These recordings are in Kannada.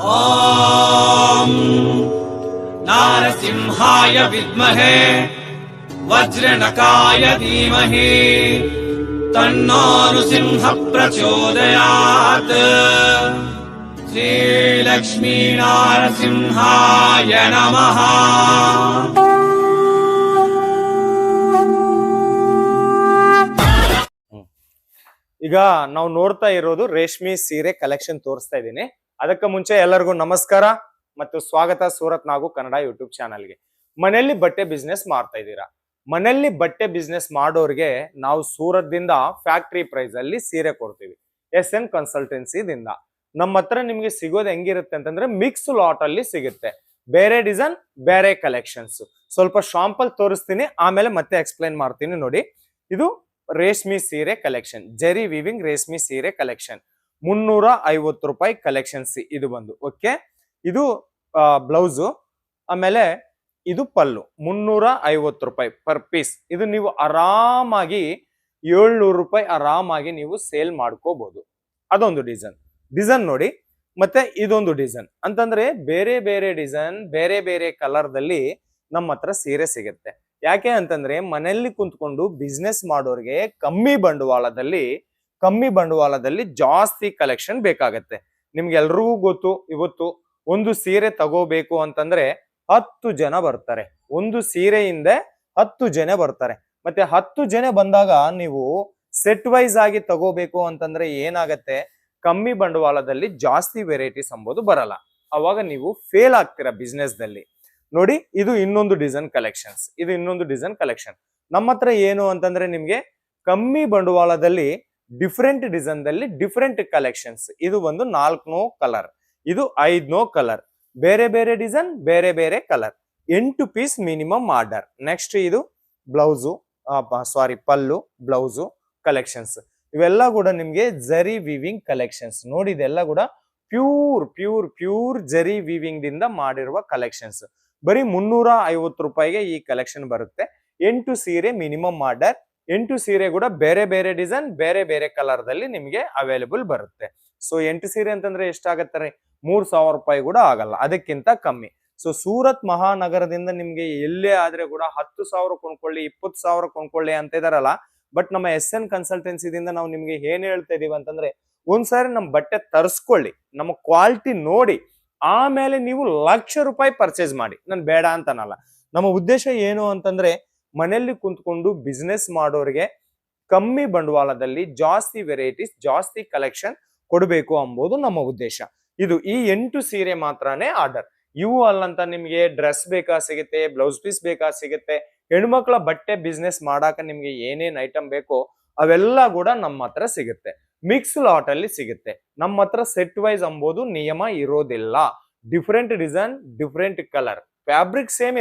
ಓಂ ನಾರಸಿಂಹಾಯ ವಿದ್ಮಹೇ ವಜ್ರನಕಾಯ ಧೀಮಹಿ ತನ್ನೋ ನೃಸಿಂಹ ಪ್ರಚೋದಯಾತ್. ಶ್ರೀ ಲಕ್ಷ್ಮೀ ನಾರಸಿಂಹಾಯ ನಮಃ. ಈಗ ನಾವು ನೋಡ್ತಾ ಇರೋದು ರೇಷ್ಮೆ ಸೀರೆ ಕಲೆಕ್ಷನ್ ತೋರಿಸ್ತಾ ಇದ್ದೀನಿ. ಅದಕ್ಕೆ ಮುಂಚೆ ಎಲ್ಲರಿಗೂ ನಮಸ್ಕಾರ ಮತ್ತು ಸ್ವಾಗತ ಸೂರತ್ ನಾಗು ಕನ್ನಡ ಯೂಟ್ಯೂಬ್ ಚಾನಲ್ಗೆ. ಮನೆಯಲ್ಲಿ ಬಟ್ಟೆ ಬಿಸ್ನೆಸ್ ಮಾಡ್ತಾ ಇದ್ದೀರಾ? ಮನೆಯಲ್ಲಿ ಬಟ್ಟೆ ಬಿಸ್ನೆಸ್ ಮಾಡೋರಿಗೆ ನಾವು ಸೂರತ್ ದಿಂದ ಫ್ಯಾಕ್ಟರಿ ಪ್ರೈಸ್ ಅಲ್ಲಿ ಸೀರೆ ಕೊಡ್ತೀವಿ, SN ಕನ್ಸಲ್ಟೆನ್ಸಿ ದಿಂದ. ನಮ್ಮ ಹತ್ರ ನಿಮ್ಗೆ ಸಿಗೋದು ಹೆಂಗಿರುತ್ತೆ ಅಂತಂದ್ರೆ ಮಿಕ್ಸ್ ಲಾಟ್ ಅಲ್ಲಿ ಸಿಗುತ್ತೆ. ಬೇರೆ ಡಿಸೈನ್ ಬೇರೆ ಕಲೆಕ್ಷನ್ಸ್. ಸ್ವಲ್ಪ ಶಾಂಪಲ್ ತೋರಿಸ್ತೀನಿ, ಆಮೇಲೆ ಮತ್ತೆ ಎಕ್ಸ್ಪ್ಲೈನ್ ಮಾಡ್ತೀನಿ. ನೋಡಿ, ಇದು ರೇಷ್ಮೆ ಸೀರೆ ಕಲೆಕ್ಷನ್, ಜರಿ ವಿವಿಂಗ್ ರೇಷ್ಮೆ ಸೀರೆ ಕಲೆಕ್ಷನ್, 350 ರೂಪಾಯಿ ಕಲೆಕ್ಷನ್ಸ್ ಇದು ಬಂದು. ಓಕೆ, ಇದು ಬ್ಲೌಸು, ಆಮೇಲೆ ಇದು ಪಲ್ಲು, 350 ರೂಪಾಯಿ ಪರ್ ಪೀಸ್. ಇದು ನೀವು ಆರಾಮಾಗಿ 700 ರೂಪಾಯಿ ಆರಾಮಾಗಿ ನೀವು ಸೇಲ್ ಮಾಡ್ಕೋಬಹುದು. ಅದೊಂದು ಡಿಸೈನ್ ನೋಡಿ. ಮತ್ತೆ ಇದೊಂದು ಡಿಸೈನ್ ಅಂತಂದ್ರೆ ಬೇರೆ ಬೇರೆ ಡಿಸೈನ್ ಬೇರೆ ಬೇರೆ ಕಲರ್ ದಲ್ಲಿ ನಮ್ಮ ಹತ್ರ ಸೀರೆ ಸಿಗುತ್ತೆ. ಯಾಕೆ ಅಂತಂದ್ರೆ ಮನೆಯಲ್ಲಿ ಕುಂತ್ಕೊಂಡು ಬಿಸ್ನೆಸ್ ಮಾಡೋರಿಗೆ ಕಮ್ಮಿ ಬಂಡವಾಳದಲ್ಲಿ ಜಾಸ್ತಿ ಕಲೆಕ್ಷನ್ ಬೇಕಾಗತ್ತೆ. ನಿಮ್ಗೆ ಎಲ್ರಿಗೂ ಗೊತ್ತು, ಇವತ್ತು ಒಂದು ಸೀರೆ ತಗೋಬೇಕು ಅಂತಂದ್ರೆ 10 ಜನ ಬರ್ತಾರೆ. ಒಂದು ಸೀರೆಯಿಂದ 10 ಜನ ಬರ್ತಾರೆ. ಮತ್ತೆ 10 ಜನ ಬಂದಾಗ ನೀವು ಸೆಟ್ ವೈಸ್ ಆಗಿ ತಗೋಬೇಕು ಅಂತಂದ್ರೆ ಏನಾಗತ್ತೆ, ಕಮ್ಮಿ ಬಂಡವಾಳದಲ್ಲಿ ಜಾಸ್ತಿ ವೆರೈಟೀಸ್ ಅಂಬೋದು ಬರಲ್ಲ. ಅವಾಗ ನೀವು ಫೇಲ್ ಆಗ್ತೀರಾ ಬಿಸ್ನೆಸ್ ದಲ್ಲಿ. ನೋಡಿ, ಇದು ಇನ್ನೊಂದು ಡಿಸೈನ್ ಕಲೆಕ್ಷನ್. ನಮ್ಮ ಹತ್ರ ಏನು ಅಂತಂದ್ರೆ ನಿಮ್ಗೆ ಕಮ್ಮಿ ಬಂಡವಾಳದಲ್ಲಿ ಡಿಫ್ರೆಂಟ್ ಡಿಸೈನ್ ದಲ್ಲಿ ಡಿಫ್ರೆಂಟ್ ಕಲೆಕ್ಷನ್ಸ್. ಇದು ಒಂದು 4 ಕಲರ್, ಇದು 5 ಕಲರ್, ಬೇರೆ ಬೇರೆ ಡಿಸೈನ್ ಬೇರೆ ಬೇರೆ colour, 8 piece minimum order. Next ಇದು ಬ್ಲೌಸು, ಪಲ್ಲು ಬ್ಲೌಸು ಕಲೆಕ್ಷನ್ಸ್. ಇವೆಲ್ಲ ಕೂಡ ನಿಮ್ಗೆ ಜರಿ ವಿವಿಂಗ್ ಕಲೆಕ್ಷನ್ಸ್. ನೋಡಿ, ಇದೆಲ್ಲ ಕೂಡ ಪ್ಯೂರ್ ಜರಿ ವಿವಿಂಗ್ ದಿಂದ ಮಾಡಿರುವ ಕಲೆಕ್ಷನ್ಸ್. ಬರೀ 350 ರೂಪಾಯಿಗೆ ಈ ಕಲೆಕ್ಷನ್ ಬರುತ್ತೆ. 8 ಸೀರೆ ಮಿನಿಮಮ್ ಆರ್ಡರ್. 8 ಸೀರೆ ಕೂಡ ಬೇರೆ ಬೇರೆ ಡಿಸೈನ್ ಬೇರೆ ಬೇರೆ ಕಲರ್ ದಲ್ಲಿ ನಿಮ್ಗೆ ಅವೈಲೇಬಲ್ ಬರುತ್ತೆ. ಸೊ 8 ಸೀರೆ ಅಂತಂದ್ರೆ ಎಷ್ಟಾಗತ್ತಾರೆ? 3000 ರೂಪಾಯಿ ಕೂಡ ಆಗಲ್ಲ, ಅದಕ್ಕಿಂತ ಕಮ್ಮಿ. ಸೊ ಸೂರತ್ ಮಹಾನಗರದಿಂದ ನಿಮ್ಗೆ ಎಲ್ಲೇ ಆದ್ರೆ ಕೂಡ 10,000 ಕೊಂಡ್ಕೊಳ್ಳಿ, 20,000 ಕೊಂಡ್ಕೊಳ್ಳಿ ಅಂತ ಇದಾರಲ್ಲ. ಬಟ್ ನಮ್ಮ SN ಕನ್ಸಲ್ಟೆನ್ಸಿದಿಂದ ನಾವು ನಿಮ್ಗೆ ಏನ್ ಹೇಳ್ತಾ ಇದೀವಿ ಅಂತಂದ್ರೆ, ಒಂದ್ಸಾರಿ ನಮ್ ಬಟ್ಟೆ ತರಿಸ್ಕೊಳ್ಳಿ, ನಮ್ಮ ಕ್ವಾಲಿಟಿ ನೋಡಿ, ಆಮೇಲೆ ನೀವು 1,00,000 ರೂಪಾಯಿ ಪರ್ಚೇಸ್ ಮಾಡಿ. ನಾನು ಬೇಡ ಅಂತನಲ್ಲ. ನಮ್ಮ ಉದ್ದೇಶ ಏನು ಅಂತಂದ್ರೆ, ಮನೆಯಲ್ಲಿ ಕುಂತ್ಕೊಂಡು ಬಿಸ್ನೆಸ್ ಮಾಡೋರಿಗೆ ಕಮ್ಮಿ ಬಂಡವಾಳದಲ್ಲಿ ಜಾಸ್ತಿ ವೆರೈಟೀಸ್ ಜಾಸ್ತಿ ಕಲೆಕ್ಷನ್ ಕೊಡಬೇಕು ಅಂಬೋದು ನಮ್ಮ ಉದ್ದೇಶ. ಇದು ಈ 8 ಸೀರೆ ಮಾತ್ರನೇ ಆರ್ಡರ್. ಇವು ಅಲ್ಲಂತ ನಿಮ್ಗೆ ಡ್ರೆಸ್ ಬೇಕಾ ಸಿಗುತ್ತೆ, ಬ್ಲೌಸ್ ಪೀಸ್ ಬೇಕಾ ಸಿಗುತ್ತೆ. ಹೆಣ್ಮಕ್ಳ ಬಟ್ಟೆ ಬಿಸ್ನೆಸ್ ಮಾಡಾಕ ನಿಮ್ಗೆ ಏನೇನ್ ಐಟಮ್ ಬೇಕೋ ಅವೆಲ್ಲ ಕೂಡ ನಮ್ಮ ಹತ್ರ ಸಿಗುತ್ತೆ. ಮಿಕ್ಸ್ ಲಾಟ್ ಅಲ್ಲಿ ಸಿಗುತ್ತೆ. ನಮ್ಮ ಹತ್ರ ಸೆಟ್ ವೈಸ್ ಅಂಬೋದು ನಿಯಮ ಇರೋದಿಲ್ಲ. Different design different colour, fabric same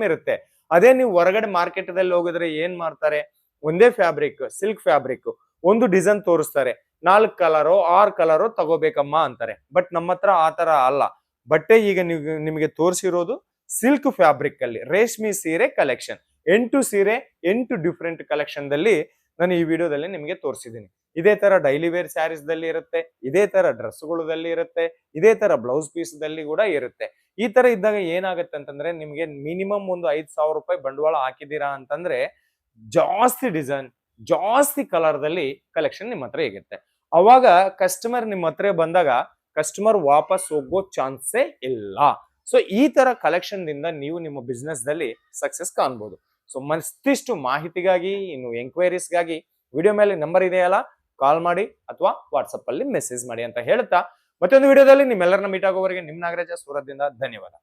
ಇರುತ್ತೆ. ಅದೇ ನೀವು ಹೊರಗಡೆ ಮಾರ್ಕೆಟ್ ದಲ್ಲಿ ಹೋಗಿದ್ರೆ ಏನ್ ಮಾಡ್ತಾರೆ, ಒಂದೇ ಫ್ಯಾಬ್ರಿಕ್, ಸಿಲ್ಕ್ ಫ್ಯಾಬ್ರಿಕ್, ಒಂದು ಡಿಸೈನ್ ತೋರಿಸ್ತಾರೆ, 4 ಕಲರೋ 6 ಕಲರೋ ತಗೋಬೇಕಮ್ಮ ಅಂತಾರೆ. ಬಟ್ ನಮ್ಮ ಹತ್ರ ಆತರ ಅಲ್ಲ. ಬಟ್ಟೆ ಈಗ ನಿಮಗೆ ತೋರಿಸಿರೋದು ಸಿಲ್ಕ್ ಫ್ಯಾಬ್ರಿಕ್ ಅಲ್ಲಿ ರೇಷ್ಮೆ ಸೀರೆ ಕಲೆಕ್ಷನ್. 8 ಸೀರೆ 8 ಡಿಫ್ರೆಂಟ್ ಕಲೆಕ್ಷನ್ ದಲ್ಲಿ ನಾನು ಈ ವಿಡಿಯೋದಲ್ಲಿ ನಿಮಗೆ ತೋರಿಸಿದ್ದೀನಿ. ಇದೇ ತರ ಡೈಲಿ ವೇರ್ ಸ್ಯಾರೀಸ್ ದಲ್ಲಿ ಇರುತ್ತೆ, ಇದೇ ತರ ಡ್ರೆಸ್ಗಳಲ್ಲಿ ಇರುತ್ತೆ, ಇದೇ ತರ ಬ್ಲೌಸ್ ಪೀಸ್ ದಲ್ಲಿ ಕೂಡ ಇರುತ್ತೆ. ಈ ತರ ಇದ್ದಾಗ ಏನಾಗುತ್ತೆ ಅಂತಂದ್ರೆ, ನಿಮ್ಗೆ ಮಿನಿಮಮ್ ಒಂದು 5,000 ರೂಪಾಯಿ ಬಂಡವಾಳ ಹಾಕಿದೀರಾ ಅಂತಂದ್ರೆ ಜಾಸ್ತಿ ಡಿಸೈನ್ ಜಾಸ್ತಿ ಕಲರ್ ದಲ್ಲಿ ಕಲೆಕ್ಷನ್ ನಿಮ್ಮ ಹತ್ರ ಇರುತ್ತೆ. ಅವಾಗ ಕಸ್ಟಮರ್ ನಿಮ್ಮ ಹತ್ರ ಬಂದಾಗ ಕಸ್ಟಮರ್ ವಾಪಸ್ ಹೋಗೋ ಚಾನ್ಸೇ ಇಲ್ಲ. ಸೊ ಈ ತರ ಕಲೆಕ್ಷನ್ ದಿಂದ ನೀವು ನಿಮ್ಮ ಬಿಸ್ನೆಸ್ ದಲ್ಲಿ ಸಕ್ಸಸ್ ಕಾಣಬಹುದು. ಸೊ ಮತ್ತಿಷ್ಟು ಮಾಹಿತಿಗಾಗಿ, ಇನ್ನು ಎಂಕ್ವೈರೀಸ್ಗಾಗಿ ವಿಡಿಯೋ ಮೇಲೆ ನಂಬರ್ ಇದೆಯಲ್ಲ, ಕಾಲ್ ಮಾಡಿ ಅಥವಾ ವಾಟ್ಸಪ್ ಅಲ್ಲಿ ಮೆಸೇಜ್ ಮಾಡಿ ಅಂತ ಹೇಳ್ತಾ, ಮತ್ತೊಂದು ವಿಡಿಯೋದಲ್ಲಿ ನಿಮ್ಮೆಲ್ಲರನ್ನ ಮೀಟ್ ಆಗೋವರೆಗೆ ನಿಮ್ ನಾಗರಾಜ ಸೂರತ್ದಿಂದ ಧನ್ಯವಾದ.